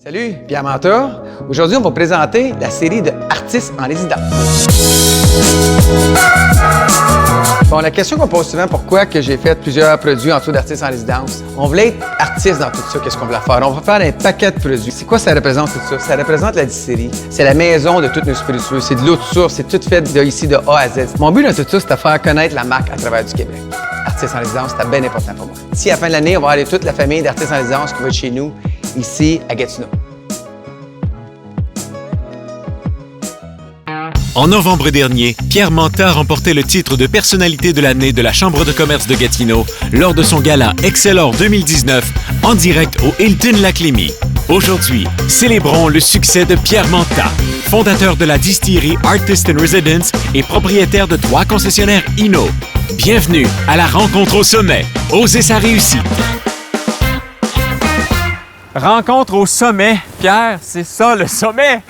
Salut, Pierre Manta. Aujourd'hui, on va présenter la série de Artistes en résidence. Bon, la question qu'on pose souvent, pourquoi que j'ai fait plusieurs produits en dessous d'Artistes en résidence? On voulait être artiste dans tout ça, qu'est-ce qu'on voulait faire? On va faire un paquet de produits. C'est quoi ça représente tout ça? Ça représente la distillerie. C'est la maison de tous nos spiritueux. C'est de l'eau de source, c'est tout fait ici de A à Z. Mon but dans tout ça, c'est de faire connaître la marque à travers du Québec. Artistes en résidence, c'était bien important pour moi. Ici, à la fin de l'année, on va aller toute la famille d'Artistes en résidence qui va être chez nous, ici, à Gatineau. En novembre dernier, Pierre Manta a remporté le titre de personnalité de l'année de la Chambre de commerce de Gatineau lors de son gala Excelor 2019 en direct au Hilton Lac-Lémy. Aujourd'hui, célébrons le succès de Pierre Manta, fondateur de la distillerie Artist in Residence et propriétaire de 3 concessionnaires Inno. Bienvenue à la rencontre au sommet. Osez sa réussite. Rencontre au sommet. Pierre, c'est ça le sommet!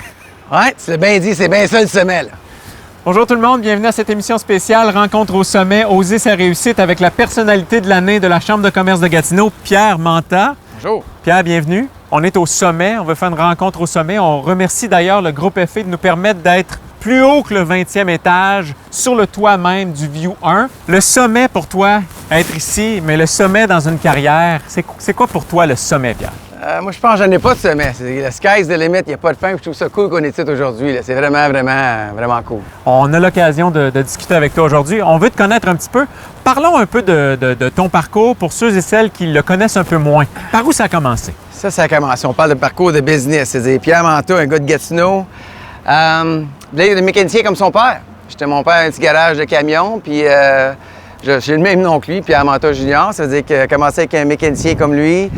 Ouais, tu l'as bien dit, c'est bien ça le sommet, là. Bonjour tout le monde, bienvenue à cette émission spéciale Rencontre au sommet, Oser sa réussite avec la personnalité de l'année de la Chambre de commerce de Gatineau, Pierre Manta. Bonjour. Pierre, bienvenue. On est au sommet, on veut faire une rencontre au sommet. On remercie d'ailleurs le groupe FA de nous permettre d'être plus haut que le 20e étage, sur le toit même du View 1. Le sommet pour toi, être ici, mais le sommet dans une carrière, c'est quoi pour toi le sommet, Pierre? Moi, je pense que j'en ai pas de sommet. Le sky's the limit, il n'y a pas de fin. Je trouve ça cool qu'on est ici aujourd'hui. C'est vraiment, vraiment cool. On a l'occasion de discuter avec toi aujourd'hui. On veut te connaître un petit peu. Parlons un peu de ton parcours pour ceux et celles qui le connaissent un peu moins. Par où ça a commencé? Ça a commencé. On parle de parcours de business. C'est-à-dire Pierre Manta, un gars de Gatineau. De mécanicien comme son père. J'étais mon père à un petit garage de camion, puis j'ai le même nom que lui, Pierre Manta Junior. Ça veut dire que j'ai commencé avec un mécanicien comme lui.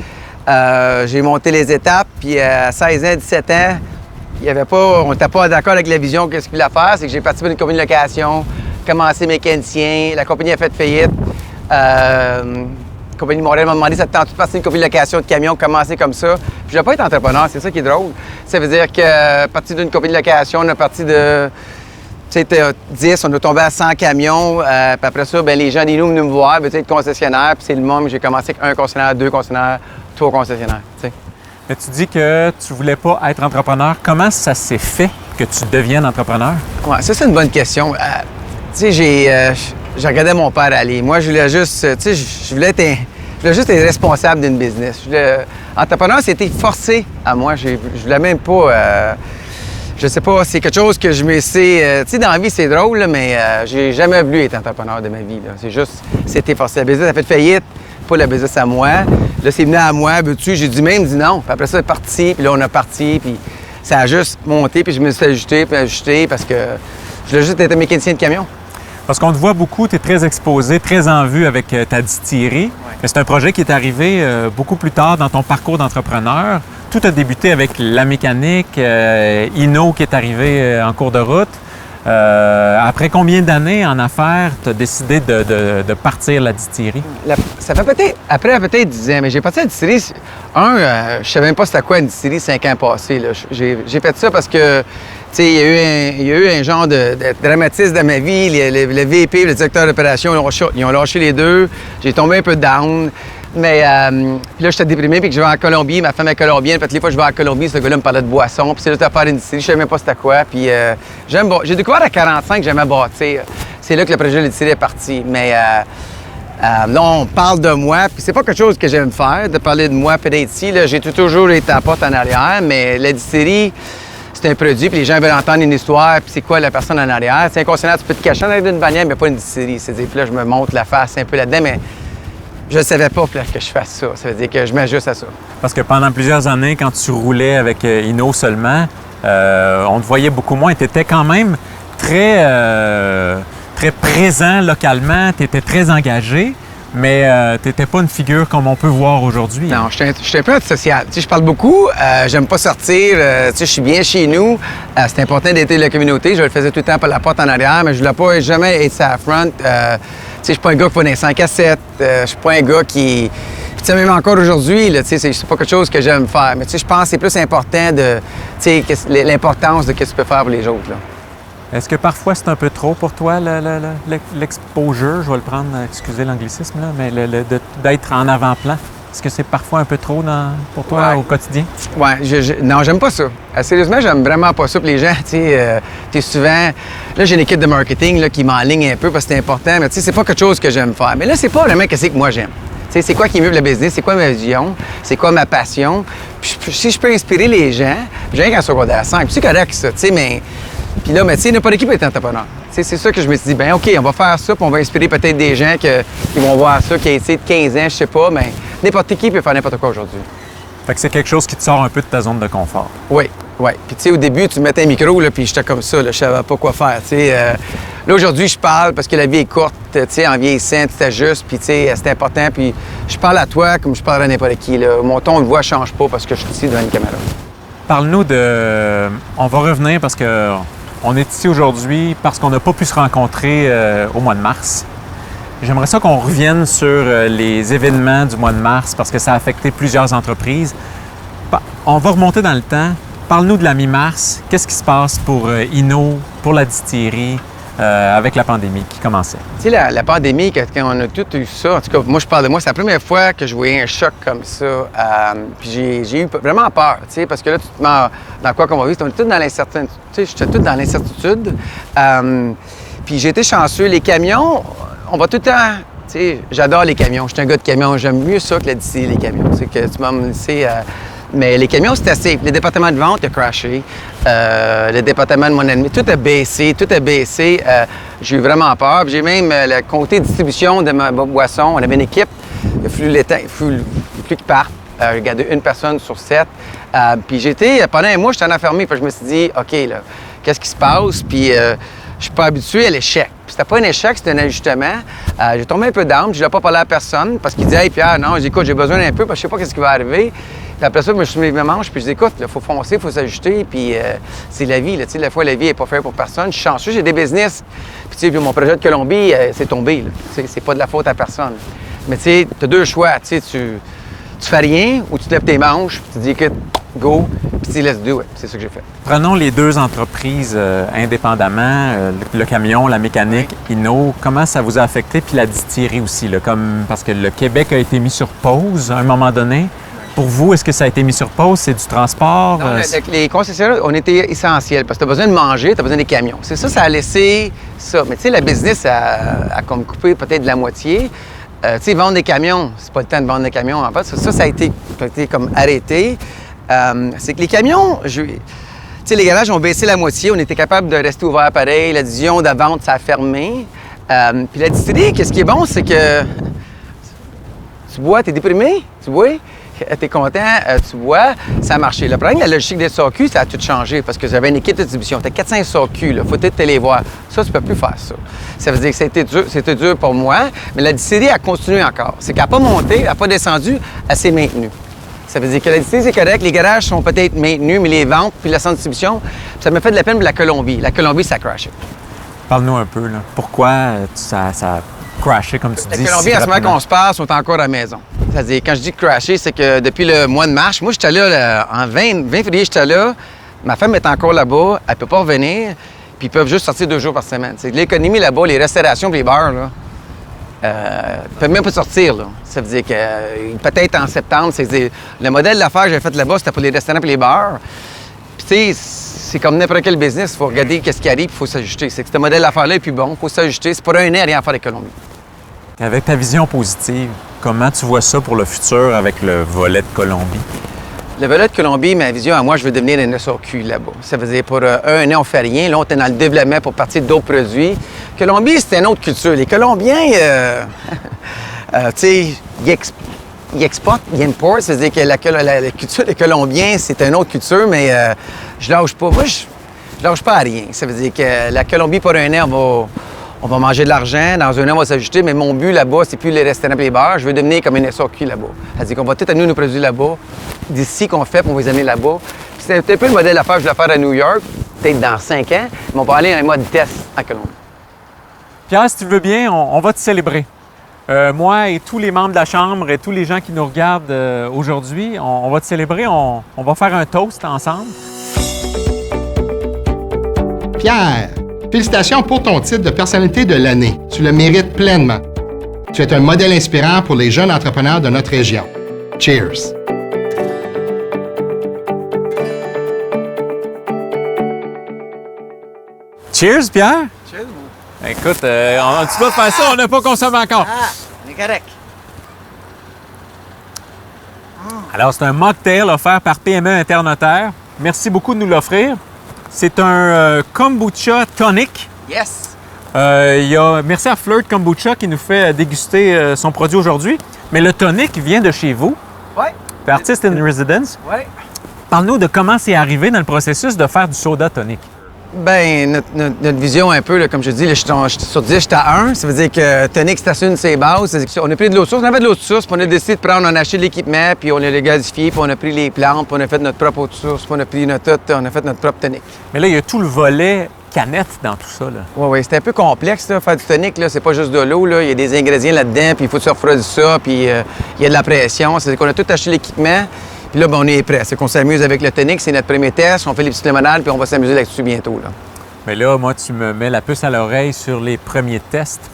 J'ai monté les étapes, puis à 16 ans, 17 ans, on n'était pas d'accord avec la vision que ce qu'il voulait faire. C'est que j'ai participé à une compagnie de location, commencé mécanicien, la compagnie a fait faillite. La compagnie de Montréal m'a demandé, ça te tente de passer une compagnie de location de camions, commencer comme ça. Puis je ne vais pas être entrepreneur, c'est ça qui est drôle. Ça veut dire que partir d'une compagnie de location, on est parti de 10, on est tombé à 100 camions. Puis après ça, bien, les gens d'Inno venaient me voir, venaient être concessionnaire. Puis c'est le moment où j'ai commencé avec un concessionnaire, 2 concessionnaires, 3 concessionnaires. T'sais. Mais tu dis que tu voulais pas être entrepreneur. Comment ça s'est fait que tu deviennes entrepreneur? Ouais, ça, c'est une bonne question. Tu sais, j'ai regardé mon père aller. Moi, je voulais juste, tu sais, je voulais juste être responsable d'une business. Entrepreneur, c'était forcé à moi. Je voulais même pas... je sais pas, c'est quelque chose que je me sais... tu sais, dans la vie, c'est drôle, là, mais j'ai jamais voulu être entrepreneur de ma vie. Là. C'est juste, c'était forcé. La business a fait faillite, pas la business à moi. Là, c'est venu à moi, veux-tu? J'ai dit non. Puis après ça, c'est parti, puis là, on a parti, puis ça a juste monté, puis je me suis ajusté, parce que je voulais juste être un mécanicien de camion. Parce qu'on te voit beaucoup, tu es très exposé, très en vue avec ta distillerie. Ouais. Mais c'est un projet qui est arrivé beaucoup plus tard dans ton parcours d'entrepreneur. Tout a débuté avec la mécanique, Inno qui est arrivé en cours de route. Après combien d'années en affaires tu as décidé de partir la distillerie? Ça fait peut-être 10 ans, mais j'ai parti la distillerie. Je savais même pas c'était quoi une distillerie 5 ans passés. J'ai fait ça parce que tu sais, il y a eu un genre de dramatisme dans ma vie. Le VP, le directeur d'opération, ils ont lâché les deux. J'ai tombé un peu down. Mais puis là, j'étais déprimé, puis que je vais en Colombie. Ma femme est colombienne, puis les fois que je vais en Colombie, ce gars-là me parlait de boisson. Puis c'est là, tu as faire une distillerie, je savais même pas c'était quoi. Puis j'ai découvert à 45 que j'aimais bâtir. C'est là que le projet de la distillerie est parti. Mais là, on parle de moi, puis c'est pas quelque chose que j'aime faire, de parler de moi puis d'être ici. J'ai toujours été à porte en arrière, mais la distillerie, c'est un produit, puis les gens veulent entendre une histoire, puis c'est quoi la personne en arrière. C'est un concessionnaire, tu peux te cacher en arrière d'une bannière, mais pas une distillerie. C'est-à-dire, puis là, je me monte la face un peu là-dedans, mais je ne savais pas que je fasse ça. Ça veut dire que je m'ajuste à ça. Parce que pendant plusieurs années, quand tu roulais avec Inno seulement, on te voyait beaucoup moins. Tu étais quand même très présent localement, tu étais très engagé, mais tu n'étais pas une figure comme on peut voir aujourd'hui. Non, je suis un peu antisocial. Tu sais, je parle beaucoup, j'aime pas sortir, tu sais, je suis bien chez nous. C'est important d'être de la communauté. Je le faisais tout le temps par la porte en arrière, mais je voulais pas jamais être sa front. Tu sais, je suis pas un gars qui va dans les 5 à 7. Je suis pas un gars qui... Puis tu sais, même encore aujourd'hui, tu sais, c'est pas quelque chose que j'aime faire. Mais tu sais, je pense que c'est plus important de... Tu sais, l'importance de ce que tu peux faire pour les autres, là. Est-ce que parfois c'est un peu trop pour toi, l'exposure, je vais le prendre, excusez l'anglicisme, là, mais d'être en avant-plan? Est-ce que c'est parfois un peu trop pour toi au quotidien? Ouais, non, j'aime pas ça. Sérieusement, j'aime vraiment pas ça. Puis les gens, tu sais, t'es souvent... Là, j'ai une équipe de marketing là, qui m'enligne un peu parce que c'est important, mais tu sais, c'est pas quelque chose que j'aime faire. Mais là, c'est pas vraiment ce que moi j'aime. Tu sais, c'est quoi qui est mieux pour le business? C'est quoi ma vision? C'est quoi ma passion? Puis si je peux inspirer les gens, j'ai rien qu'en secondaire 5, puis c'est correct ça, tu sais, mais... Puis là, tu sais, n'importe qui peut être entrepreneur. Tu sais, c'est ça que je me suis dit, bien, OK, on va faire ça, puis on va inspirer peut-être des gens qui vont voir ça, qui ont essayé de 15 ans, je sais pas, mais n'importe qui peut faire n'importe quoi aujourd'hui. Fait que c'est quelque chose qui te sort un peu de ta zone de confort. Oui, oui. Puis tu sais, au début, tu mettais un micro, là, puis j'étais comme ça, là, je savais pas quoi faire, tu sais. Là, aujourd'hui, je parle parce que la vie est courte, tu sais, en vieillissant, tu t'ajustes, puis tu sais, c'est important, puis je parle à toi comme je parlerais à n'importe qui, là. Mon ton de voix change pas parce que je suis ici devant une caméra. Parle-nous de... On va revenir parce que on est ici aujourd'hui parce qu'on n'a pas pu se rencontrer au mois de mars. J'aimerais ça qu'on revienne sur les événements du mois de mars parce que ça a affecté plusieurs entreprises. On va remonter dans le temps. Parle-nous de la mi-mars. Qu'est-ce qui se passe pour Inno, pour la distillerie, avec la pandémie qui commençait? Tu sais, la pandémie, quand on a tout eu ça, en tout cas, moi, je parle de moi, c'est la première fois que je voyais un choc comme ça. Puis j'ai eu vraiment peur, tu sais, parce que là, tu te mets dans quoi qu'on va vivre. On est tous dans l'incertitude. Tu sais, j'étais tous dans l'incertitude. Puis j'ai été chanceux. Les camions, on va tout le temps... Tu sais, j'adore les camions. Je suis un gars de camions. J'aime mieux ça que la distillerie, les camions. C'est que tu m'as laissé... Mais les camions, c'était assez. Les départements de vente ont crashé. Le département de mon ennemi, tout a baissé, j'ai eu vraiment peur. Puis j'ai même le comité de distribution de ma boisson. On avait une équipe. Il a fallu qu'ils partent. J'ai gardé une personne sur 7. Puis pendant un mois, j'étais en enfermé. Puis je me suis dit, OK, là, qu'est-ce qui se passe? Puis je suis pas habitué à l'échec. Puis c'était pas un échec, c'était un ajustement. J'ai tombé un peu d'âme. Je n'ai pas parlé à personne parce qu'il disait, hey Pierre, non, écoute, j'ai besoin d'un peu parce que je sais pas qu'est-ce qui va arriver. Puis après ça, je me suis mis mes manches, puis je dis, écoute, il faut foncer, il faut s'ajuster, puis c'est la vie. Tu sais, la fois, la vie n'est pas faite pour personne. Je suis chanceux, j'ai des business. Puis tu sais, mon projet de Colombie, c'est tombé. C'est pas de la faute à personne. Mais tu sais, tu as deux choix. Tu sais, tu fais rien ou tu te lèves tes manches, puis tu dis, écoute, go, puis tu let's do it. C'est ça que j'ai fait. Prenons les deux entreprises indépendamment, le camion, la mécanique, Inno. Comment ça vous a affecté, puis la distillerie aussi, là, parce que le Québec a été mis sur pause à un moment donné. Pour vous, est-ce que ça a été mis sur pause? C'est du transport? Non, les concessionnaires, on était essentiels parce que tu as besoin de manger, tu as besoin des camions. C'est ça, ça a laissé ça. Mais tu sais, la business a comme coupé peut-être de la moitié. Tu sais, vendre des camions, c'est pas le temps de vendre des camions. En fait, ça a été comme arrêté. C'est que les camions, tu sais, les garages ont baissé la moitié. On était capable de rester ouvert pareil. La division de vente, ça a fermé. Puis la distillerie, qu'est-ce qui est bon, c'est que tu bois, tu es déprimé, tu bois. Tu es content, tu vois, ça a marché. Le problème, la logistique des SAQ, ça a tout changé parce que j'avais une équipe de distribution. Tu as 400 SAQ, il faut peut-être te les voir. Ça, tu peux plus faire ça. Ça veut dire que c'était dur pour moi, mais la distillerie a continué encore. C'est qu'elle n'a pas monté, elle n'a pas descendu, elle s'est maintenue. Ça veut dire que la distillerie, c'est correct, les garages sont peut-être maintenus, mais les ventes, puis la centre de distribution, ça me fait de la peine pour la Colombie. La Colombie, ça a crashé. Parle-nous un peu, là. Pourquoi ça a crashé, comme tu dis? La Colombie, à ce moment qu'on se parle, sont encore à la maison. C'est-à-dire, quand je dis crasher, c'est que depuis le mois de mars, moi, j'étais là, en 20 février, j'étais là, ma femme est encore là-bas, elle peut pas revenir, puis ils peuvent juste sortir 2 jours par semaine. C'est l'économie là-bas, les restaurations et les bars, là, ils peuvent même pas sortir, là. Ça veut dire que peut-être en septembre, le modèle d'affaires que j'ai fait là-bas, c'était pour les restaurants et les bars. Puis, tu sais, c'est comme n'importe quel business, il faut regarder qu'est-ce qui arrive, il faut s'ajuster. C'est que ce modèle d'affaires-là est plus bon, il faut s'ajuster. C'est pas un an à rien faire avec Colombie. Avec ta vision positive, comment tu vois ça pour le futur avec le volet de Colombie? Le volet de Colombie, ma vision à moi, je veux devenir un SAQ là-bas. Ça veut dire pour un an, on fait rien. Là, on est dans le développement pour partir d'autres produits. Colombie, c'est une autre culture. Les Colombiens, tu sais, ils exportent, ils importent. Ça veut dire que la culture des Colombiens, c'est une autre culture, mais je lâche pas. Moi, je lâche pas à rien. Ça veut dire que la Colombie, pour un an, on va manger de l'argent, dans un an, on va s'ajuster, mais mon but là-bas, c'est plus les restaurants et les bars. Je veux devenir comme une SAQ là-bas. C'est-à-dire qu'on va tout amener nos produits là-bas, d'ici qu'on fait, puis on va les amener là-bas. C'est un peu le modèle d'affaires que je vais faire à New York, peut-être dans 5 ans, mais on va aller à un mode test en Colombie. Pierre, si tu veux bien, on va te célébrer. Moi et tous les membres de la Chambre et tous les gens qui nous regardent aujourd'hui, on va te célébrer. On va faire un toast ensemble. Pierre, félicitations pour ton titre de personnalité de l'année. Tu le mérites pleinement. Tu es un modèle inspirant pour les jeunes entrepreneurs de notre région. Cheers! Cheers, Pierre! Cheers, mon. Écoute, tu dois faire ça, on n'a pas consommé encore. Ah, on est correct. Alors, c'est un mocktail offert par PME Internotaire. Merci beaucoup de nous l'offrir. C'est un kombucha tonic. Yes! Merci à Flirt Kombucha qui nous fait déguster son produit aujourd'hui. Mais le tonic vient de chez vous. Ouais, T'es artiste in residence. ouais. Parle-nous de comment c'est arrivé dans le processus de faire du soda tonic. Ben, notre vision un peu, là, comme je dis, là, je suis sur 10, j'étais à 1. Ça veut dire que tonic stationne ses bases. On a pris de l'eau de source. On avait de l'eau de source, puis on a décidé de prendre, on a acheté de l'équipement, puis on l'a gasifié, puis on a pris les plantes, puis on a fait notre propre eau de source, puis on a fait notre propre tonic. Mais là, il y a tout le volet canette dans tout ça. Là. Oui, c'était un peu complexe, là, faire du tonic, là, c'est pas juste de l'eau, là. Il y a des ingrédients là-dedans, puis il faut que tu refroidisses ça, puis il y a de la pression. C'est-à-dire qu'on a tout acheté l'équipement, puis là, ben, on est prêt. C'est qu'on s'amuse avec le tonic, c'est notre premier test, on fait les petites limonades, puis on va s'amuser là-dessus bientôt, là. Mais là, moi, tu me mets la puce à l'oreille sur les premiers tests.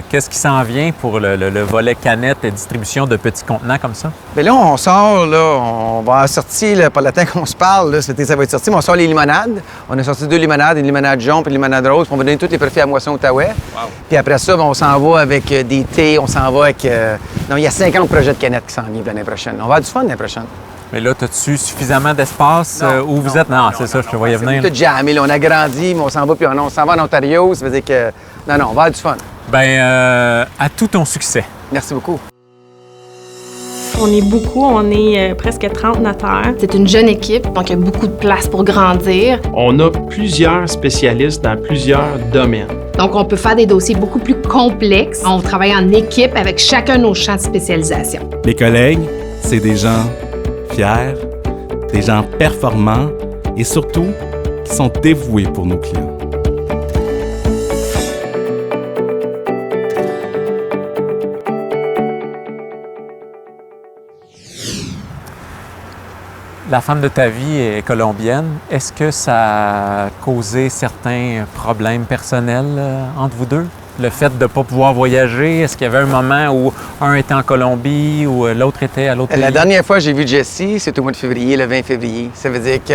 Qu'est-ce qui s'en vient pour le volet canette et distribution de petits contenants comme ça? Bien là, on sort, là, on va sortir, là, par le temps qu'on se parle, là, ça va être sorti, mais on sort les limonades. On a sorti 2 limonades, une limonade jaune puis une limonade rose, puis on va donner tous les profits à Moisson Outaouais. Wow. Puis après ça, ben, on s'en va avec des thés, on s'en va avec... Non, il y a 50 projets de canettes qui s'en viennent l'année prochaine. On va avoir du fun l'année prochaine. Mais là, as-tu suffisamment d'espace où vous êtes? Non, c'est ça, je te voyais venir. C'est tout jamais, là, on a grandi, mais on s'en va, puis on s'en va en Ontario, ça veut dire que... Non, on va avoir du fun. Bien, à tout ton succès. Merci beaucoup. On est beaucoup, on est presque 30 notaires. C'est une jeune équipe, donc il y a beaucoup de place pour grandir. On a plusieurs spécialistes dans plusieurs domaines. Donc, on peut faire des dossiers beaucoup plus complexes. On travaille en équipe avec chacun nos champs de spécialisation. Les collègues, c'est des gens fiers, des gens performants et surtout qui sont dévoués pour nos clients. La femme de ta vie est colombienne. Est-ce que ça a causé certains problèmes personnels entre vous deux? Le fait de ne pas pouvoir voyager, est-ce qu'il y avait un moment où un était en Colombie ou l'autre était à l'autre pays? La dernière fois que j'ai vu Jessie, c'est au mois de février, le 20 février. Ça veut dire que,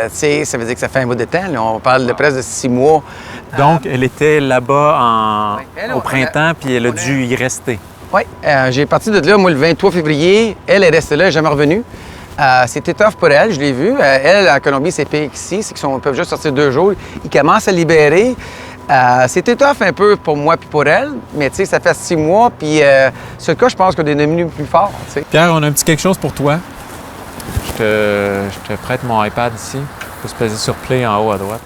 ça fait un bout de temps. Là. On parle de presque de 6 mois. Donc, elle était là-bas au printemps, puis elle a dû y rester. Oui, j'ai parti de là, moi, le 23 février. Elle est restée là, elle n'est jamais revenue. C'était tough pour elle, je l'ai vu. Elle, en Colombie, c'est pire qu'ici. C'est qu'ils peuvent juste sortir 2 jours. Ils commencent à libérer. C'était tough un peu pour moi puis pour elle, mais tu sais, ça fait 6 mois, puis sur le cas, je pense qu'on est devenu plus fort, tu sais. Pierre, on a un petit quelque chose pour toi. Je te prête mon iPad ici. Il faut se peser sur Play en haut à droite.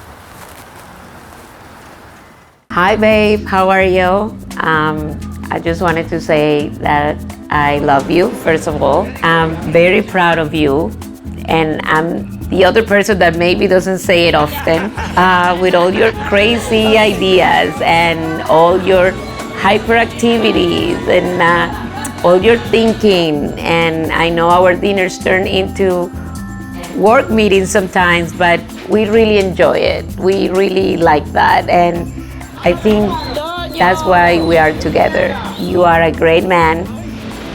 Hi, babe. How are you? I just wanted to say that I love you, first of all. I'm very proud of you. And I'm the other person that maybe doesn't say it often. With all your crazy ideas and all your hyperactivities and all your thinking. And I know our dinners turn into work meetings sometimes, but we really enjoy it. We really like that. And I think that's why we are together. You are a great man.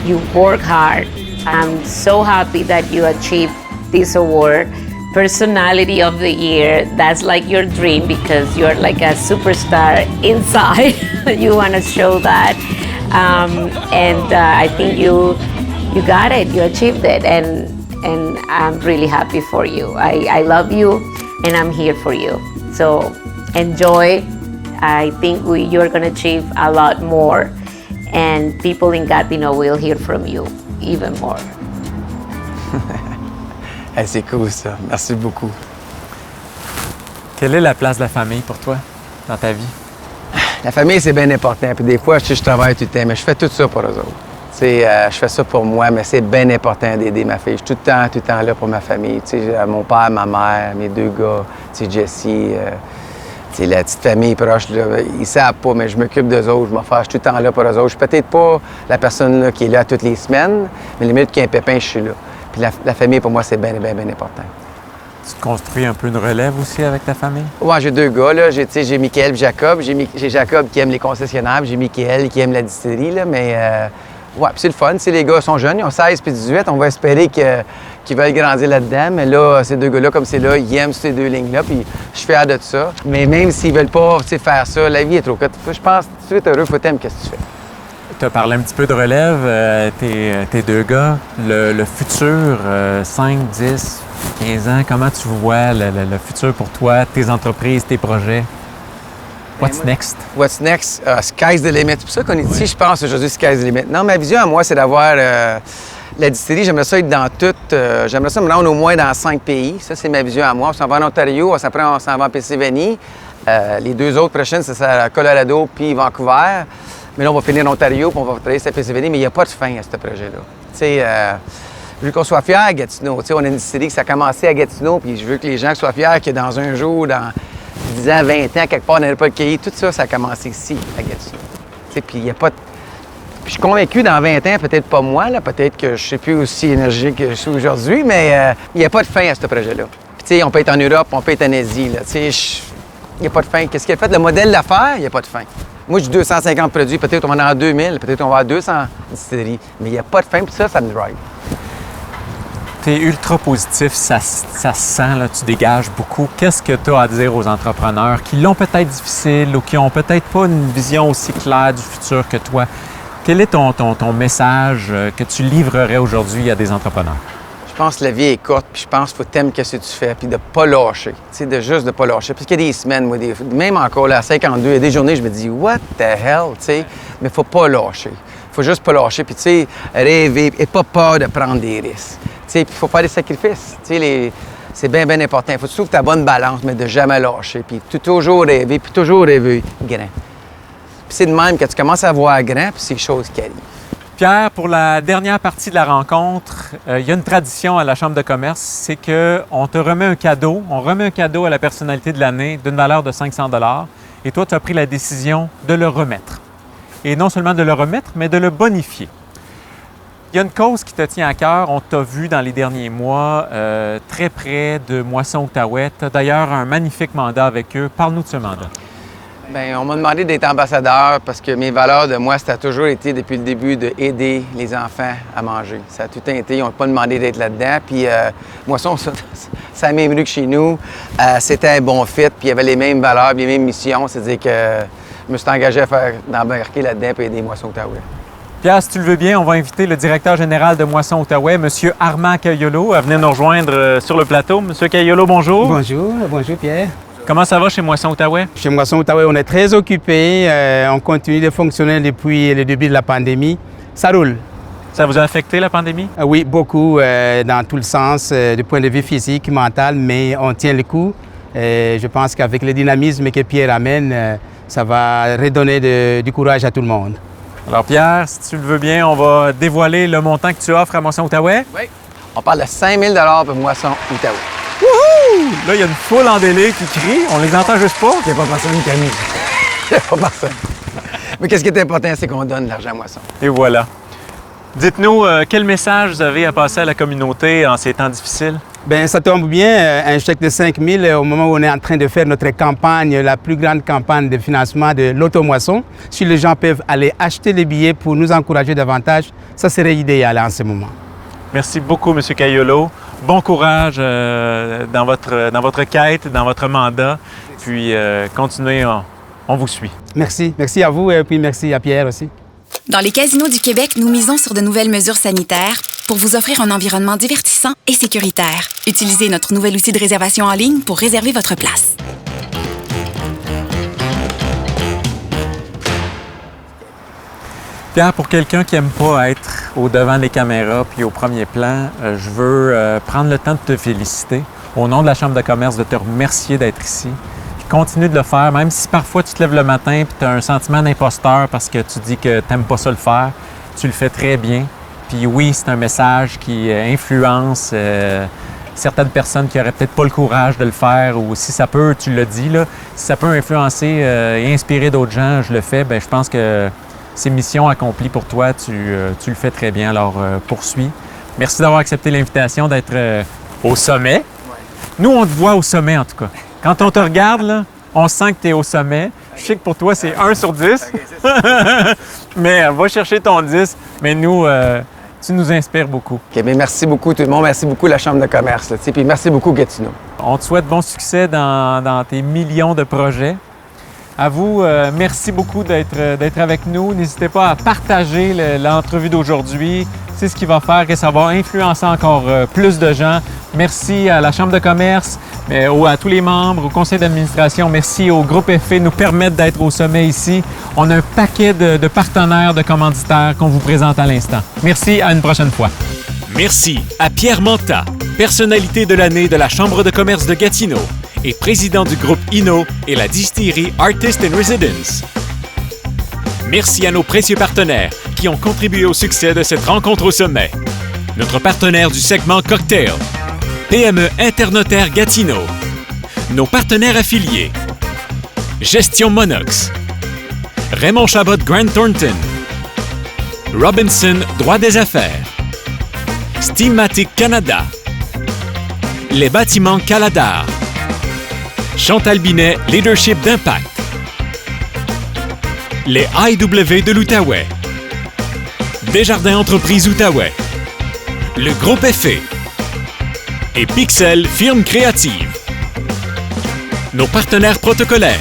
You work hard. I'm so happy that you achieved this award. Personality of the Year, that's like your dream because you're like a superstar inside. You want to show that. I think you got it, you achieved it, and I'm really happy for you. I love you, and I'm here for you. So enjoy. I think you're going to achieve a lot more, and people in Gatineau will hear from you even more. Hey, c'est cool, ça. Merci beaucoup. Quelle est la place de la famille pour toi dans ta vie? La famille, c'est bien important. Puis des fois, je travaille tout le temps, mais je fais tout ça pour eux autres. Tu sais, je fais ça pour moi, mais c'est bien important d'aider ma fille. Je suis tout le temps là pour ma famille. Tu sais, mon père, ma mère, mes 2 gars, tu sais, Jessie, tu sais, la petite famille proche, là, ils savent pas, mais je m'occupe d'eux autres. Je suis tout le temps là pour eux autres. Je suis peut-être pas la personne là, qui est là toutes les semaines, mais les minutes qu'il y a un pépin, je suis là. Puis la famille, pour moi, c'est bien, bien, bien important. Tu te construis un peu une relève aussi avec ta famille? Oui, j'ai 2 gars. Là. J'ai Mickaël et Jacob. J'ai Jacob qui aime les concessionnaires, puis j'ai Mickaël qui aime la distillerie. Là, mais Ouais, puis c'est le fun. Tu sais, les gars sont jeunes, ils ont 16 puis 18. On va espérer qu'ils veulent grandir là-dedans. Mais là, ces deux gars-là, comme c'est là, ils aiment ces deux lignes-là, puis je suis fier de ça. Mais même s'ils veulent pas, tu sais, faire ça, la vie est trop courte. Je pense que tu es heureux, faut t'aimer qu'est-ce que tu fais. Tu as parlé un petit peu de relève, tes deux gars. Le futur, 5, 10, 15 ans, comment tu vois le futur pour toi, tes entreprises, tes projets? What's next? What's next? Sky's the limit. C'est pour ça qu'on est ici, je pense, aujourd'hui, sky's the limit. Non, ma vision à moi, c'est d'avoir la distillerie. J'aimerais ça être dans toutes. J'aimerais ça me rendre au moins dans 5 pays. Ça, c'est ma vision à moi. On s'en va en Ontario, après, on s'en va en Pennsylvanie. Les 2 autres prochaines, c'est Colorado puis Vancouver. Mais là, on va finir en Ontario, puis on va travailler sur la Pennsylvanie, mais il n'y a pas de fin à ce projet-là. Tu sais, je veux qu'on soit fiers à Gatineau. Tu sais, on a une distillerie qui a commencé à Gatineau, puis je veux que les gens soient fiers que dans un jour, dans 10 ans, 20 ans, quelque part, on n'aurait pas le cahier. Tout ça, ça a commencé ici, à Gatineau. Tu sais, puis il n'y a pas de... Puis je suis convaincu, dans 20 ans, peut-être pas moi, là, peut-être que je ne suis plus aussi énergique que je suis aujourd'hui, mais il n'y a pas de fin à ce projet-là. Puis tu sais, on peut être en Europe, on peut être en Asie, là. Tu sais, il n'y a pas de fin. Qu'est-ce qu'il a fait? Le modèle d'affaires, il n'y a pas de fin. Moi, j'ai 250 produits, peut-être on va en avoir 2000, peut-être on va avoir 200 distilleries, mais il n'y a pas de fin, puis ça me drive. Tu es ultra positif, ça se sent, là, tu dégages beaucoup. Qu'est-ce que tu as à dire aux entrepreneurs qui l'ont peut-être difficile ou qui n'ont peut-être pas une vision aussi claire du futur que toi? Quel est ton message que tu livrerais aujourd'hui à des entrepreneurs? Je pense que la vie est courte, puis je pense qu'il faut t'aimer ce que tu fais, puis de ne pas lâcher. Tu sais, de juste de ne pas lâcher. Parce qu'il y a des semaines, moi, même encore là, à 52, il y a des journées, je me dis, what the hell, tu sais. Mais il ne faut pas lâcher. Il faut juste pas lâcher, puis tu sais, rêver, et pas peur de prendre des risques. Tu sais, puis il faut faire des sacrifices. Tu sais, c'est bien, bien important. Il faut que tu trouves ta bonne balance, mais de jamais lâcher. Puis toujours rêver, puis toujours rêver grand. Puis c'est de même que tu commences à voir grand, puis c'est des choses qui arrivent. Pierre, pour la dernière partie de la rencontre, il y a une tradition à la Chambre de commerce, c'est qu'on te remet un cadeau. On remet un cadeau à la personnalité de l'année d'une valeur de 500 $. Et toi, tu as pris la décision de le remettre. Et non seulement de le remettre, mais de le bonifier. Il y a une cause qui te tient à cœur. On t'a vu dans les derniers mois très près de Moisson-Outaouais. Tu as d'ailleurs un magnifique mandat avec eux. Parle-nous de ce mandat. Bien, on m'a demandé d'être ambassadeur parce que mes valeurs de moi, ça a toujours été depuis le début d'aider les enfants à manger. Ça a tout été. Ils n'ont pas demandé d'être là-dedans. Puis Moisson, c'est la même rue que chez nous. C'était un bon fit. Puis il y avait les mêmes valeurs, les mêmes missions. C'est-à-dire que je me suis engagé à d'embarquer là-dedans et aider Moisson-Outaouais. Pierre, si tu le veux bien, on va inviter le directeur général de Moisson-Outaouais, M. Armand Caiolo, à venir nous rejoindre sur le plateau. M. Caiolo, bonjour. Bonjour, bonjour Pierre. Comment ça va chez Moisson-Outaouais? Chez Moisson-Outaouais, on est très occupés. On continue de fonctionner depuis le début de la pandémie. Ça roule. Ça vous a affecté, la pandémie? Oui, beaucoup, dans tout le sens, du point de vue physique, mental, mais on tient le coup. Je pense qu'avec le dynamisme que Pierre amène, ça va redonner du courage à tout le monde. Alors Pierre, si tu le veux bien, on va dévoiler le montant que tu offres à Moisson-Outaouais. Oui. On parle de 5 000 pour Moisson-Outaouais. Wouhou! Là, il y a une foule en délai qui crie. On les entend juste pas. Il n'y a pas personne qui amuse. Il n'y a pas personne. Mais qu'est-ce qui est important, c'est qu'on donne de l'argent à Moisson. Et voilà. Dites-nous, quel message vous avez à passer à la communauté en ces temps difficiles? Bien, ça tombe bien, un chèque de 5 000 au moment où on est en train de faire notre campagne, la plus grande campagne de financement de l'automoisson. Si les gens peuvent aller acheter les billets pour nous encourager davantage, ça serait idéal en ce moment. Merci beaucoup, M. Caiolo. Bon courage dans votre quête, dans votre mandat. Puis continuez, on vous suit. Merci. Merci à vous et puis merci à Pierre aussi. Dans les casinos du Québec, nous misons sur de nouvelles mesures sanitaires pour vous offrir un environnement divertissant et sécuritaire. Utilisez notre nouvel outil de réservation en ligne pour réserver votre place. Pierre, pour quelqu'un qui n'aime pas être au devant des caméras puis au premier plan, je veux prendre le temps de te féliciter. Au nom de la Chambre de commerce, de te remercier d'être ici. Puis continue de le faire, même si parfois tu te lèves le matin et tu as un sentiment d'imposteur parce que tu dis que tu n'aimes pas ça le faire. Tu le fais très bien. Puis oui, c'est un message qui influence certaines personnes qui n'auraient peut-être pas le courage de le faire ou si ça peut, tu l'as dit, là, si ça peut influencer et inspirer d'autres gens, je le fais, bien, je pense que c'est mission accomplie pour toi, tu le fais très bien, alors poursuis. Merci d'avoir accepté l'invitation d'être au sommet. Ouais. Nous, on te voit au sommet en tout cas. Quand on te regarde, là, on sent que tu es au sommet. Je sais que pour toi, c'est 1 sur 10. Mais va chercher ton 10. Mais nous, tu nous inspires beaucoup. OK, bien, merci beaucoup tout le monde. Merci beaucoup la Chambre de commerce. Là, puis merci beaucoup Gatineau. On te souhaite bon succès dans tes millions de projets. À vous, merci beaucoup d'être avec nous. N'hésitez pas à partager l'entrevue d'aujourd'hui. C'est ce qui va faire que ça va influencer encore plus de gens. Merci à la Chambre de commerce, à tous les membres, au conseil d'administration. Merci au groupe FA de nous permettre d'être au sommet ici. On a un paquet de partenaires, de commanditaires qu'on vous présente à l'instant. Merci, à une prochaine fois. Merci à Pierre Manta, personnalité de l'année de la Chambre de commerce de Gatineau et président du groupe Inno et la distillerie Artist in Residence. Merci à nos précieux partenaires qui ont contribué au succès de cette rencontre au sommet. Notre partenaire du segment Cocktail, PME Internotaire Gatineau. Nos partenaires affiliés, Gestion Monox, Raymond Chabot Grant Thornton, Robinson Droit des affaires, Steamatic Canada, les bâtiments Caladar, Chantal Binet Leadership d'Impact, les IW de l'Outaouais, Desjardins Entreprises Outaouais, le Groupe FA et Pixel Firme Créative. Nos partenaires protocolaires,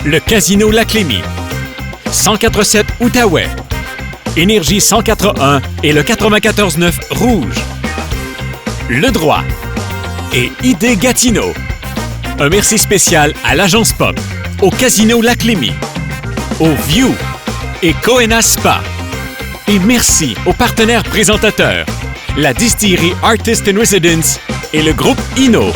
le Casino Laclémie, 104.7 Outaouais, Énergie 104.1 et le 94.9 Rouge, Le Droit et ID Gatineau. Un merci spécial à l'Agence Pop, au Casino Laclémie, au View et Coena Spa. Et merci aux partenaires présentateurs, la distillerie Artist in Residence et le groupe Inno.